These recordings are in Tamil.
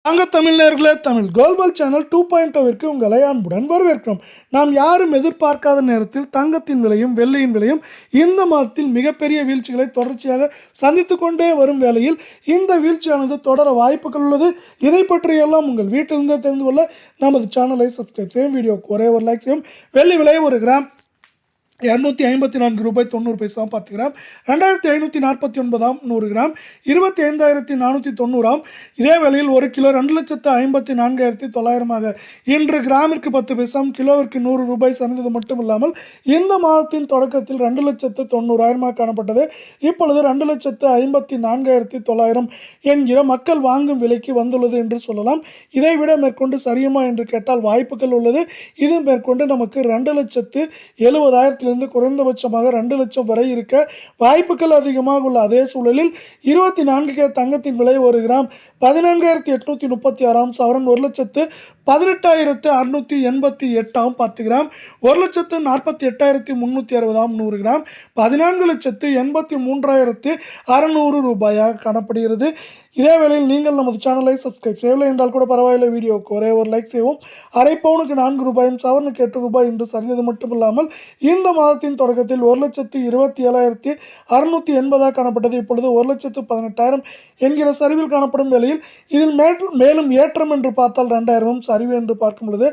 தமிழ் நேயர்களே, தமிழ் குளோபல் சேனல் 2.0விற்கு உங்களை அன்புடன் வரவேற்கிறோம். நாம் யாரும் எதிர்பார்க்காத நேரத்தில் தங்கத்தின் விலையும் வெள்ளியின் விலையும் இந்த மாதத்தில் மிகப்பெரிய வீழ்ச்சிகளை தொடர்ச்சியாக சந்தித்துக் கொண்டே வரும் வேளையில் இந்த வீழ்ச்சியானது தொடர வாய்ப்புகள் உள்ளது. இதை பற்றியெல்லாம் உங்கள் வீட்டிலிருந்தே தெரிந்து கொள்ள நமது சேனலை சப்ஸ்கிரைப் செய்யும், வீடியோக்கு ஒரே ஒரு லைக் செய்யும். வெள்ளி விலை ஒரு கிராம் ₹254.90 10 கிராம், 2549 100 கிராம், 25,490. இதே வேளையில் ஒரு கிலோ 2,54,900 இன்று கிராமிற்கு 10 பைசா, கிலோவிற்கு ₹100 சரிந்தது மட்டுமில்லாமல் இந்த மாதத்தின் தொடக்கத்தில் 2,90,000 காணப்பட்டது. இப்பொழுது 2,54,900 என்கிற மக்கள் வாங்கும் விலைக்கு வந்துள்ளது என்று சொல்லலாம். இதைவிட மேற்கொண்டு சரியுமா என்று கேட்டால் வாய்ப்புகள் உள்ளது. இது மேற்கொண்டு நமக்கு 2,70,000 குறைந்தபட்சமாக 2 லட்சம் வரை இருக்க வாய்ப்புகள் அதிகமாக உள்ள அதே சூழலில் 24 கேரட் தங்கத்தின் விலை ஒரு கிராம் 14,836 சவரன் 1,18,688 10 கிராம், 1,48,360 100 கிராம், 14,83,600 ரூபாயாக காணப்படுகிறது. இதே வேளையில் நீங்கள் நமது சேனலை சப்ஸ்கிரைப் செய்யவில்லை என்றால் கூட பரவாயில்லை, வீடியோவுக்கு ஒரே ஒரு லைக் செய்வோம். அரை பவுனுக்கு ₹4, சவரனுக்கு ₹8 என்று சரிந்தது மட்டுமில்லாமல் இந்த மாதத்தின் தொடக்கத்தில் 1,27,680 காணப்பட்டது. இப்பொழுது 1,18,000 என்கிற சரிவில் காணப்படும் வேளையில் இதில் மேலும் ஏற்றம் என்று பார்த்தால் 2,000 சரிவு என்று பார்க்கும் பொழுது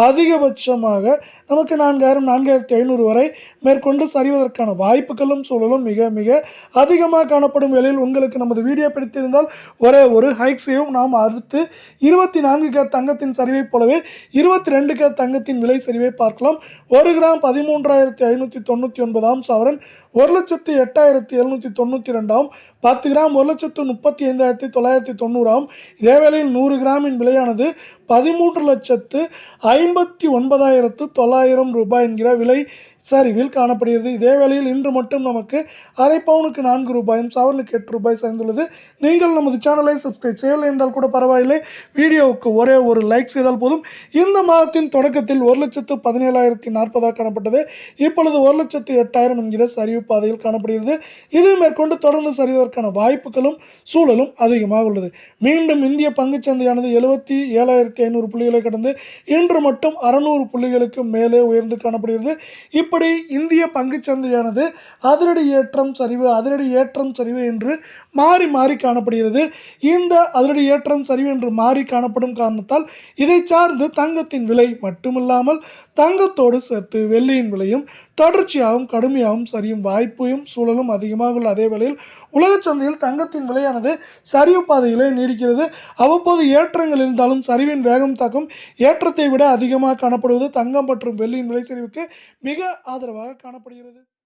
அதிகபட்சமாக நமக்கு 4,000 4,500 வரை மேற்கொண்டு சரிவதற்கான வாய்ப்புகளும் சூழலும் மிக மிக அதிகமாக காணப்படும் வேளையில் உங்களுக்கு நமது வீடியோ பிடித்திருந்தால் ஒரே ஒரு ஹைக் செய்யும். நாம் அடுத்து 24 கேரட் தங்கத்தின் சரிவைப் போலவே 22 கேரட் தங்கத்தின் விலை சரிவை பார்க்கலாம். ஒரு கிராம் 13,599 சவரன் 1,08,792, 10 கிராம் 1,35,990. இதே வேளையில் 100 கிராமின் விலையானது 13,59,900 ரூபாய் என்கிற விலை சரிவில் காணப்படுகிறது. இதே வேளையில் இன்று மட்டும் நமக்கு அரை பவுனுக்கு ₹4, சவரனுக்கு ₹8 சரிந்துள்ளது. நீங்கள் நமது சேனலை சப்ஸ்கிரைப் செய்யவில்லை என்றால் கூட பரவாயில்லை, வீடியோவுக்கு ஒரே ஒரு லைக் செய்தால் போதும். இந்த மாதத்தின் தொடக்கத்தில் 1,17,040 காணப்பட்டது. இப்பொழுது 1,08,000 என்கிற சரிவு பாதையில் காணப்படுகிறது. இது மேற்கொண்டு தொடர்ந்து சரிவதற்கான வாய்ப்புகளும் சூழலும் அதிகமாக உள்ளது. மீண்டும் இந்திய பங்குச்சந்தையானது 77,500 புள்ளிகளை கடந்து இன்று மட்டும் 600 புள்ளிகளுக்கு மேலே உயர்ந்து காணப்படுகிறது. இப்படி இந்திய பங்குச்சந்தையானது அதிரடி ஏற்றம் சரிவு அதிரடி ஏற்றம் சரிவு என்று மாறி மாறி காணப்படுகிறது. இந்த அதிரடி ஏற்றம் சரிவு என்று மாறி காணப்படும் காரணத்தால் இதை சார்ந்து தங்கத்தின் விலை மட்டுமில்லாமல் தங்கத்தோடு சேர்த்து வெள்ளியின் விலையும் தொடர்ச்சியாகவும் கடுமையாகவும் சரியும் வாய்ப்பையும் சூழலும் அதிகமாக உள்ள அதே வேளையில் உலக சந்தையில் தங்கத்தின் விலையானது சரிவு பாதையிலே நீடிக்கிறது. அவ்வப்போது ஏற்றங்கள் இருந்தாலும் சரிவின் வேகம் தாக்கும் ஏற்றத்தை விட அதிகமாக காணப்படுவது தங்கம் மற்றும் வெள்ளியின் விலை சரிவுக்கு மிக ஆதரவாக காணப்படுகிறது.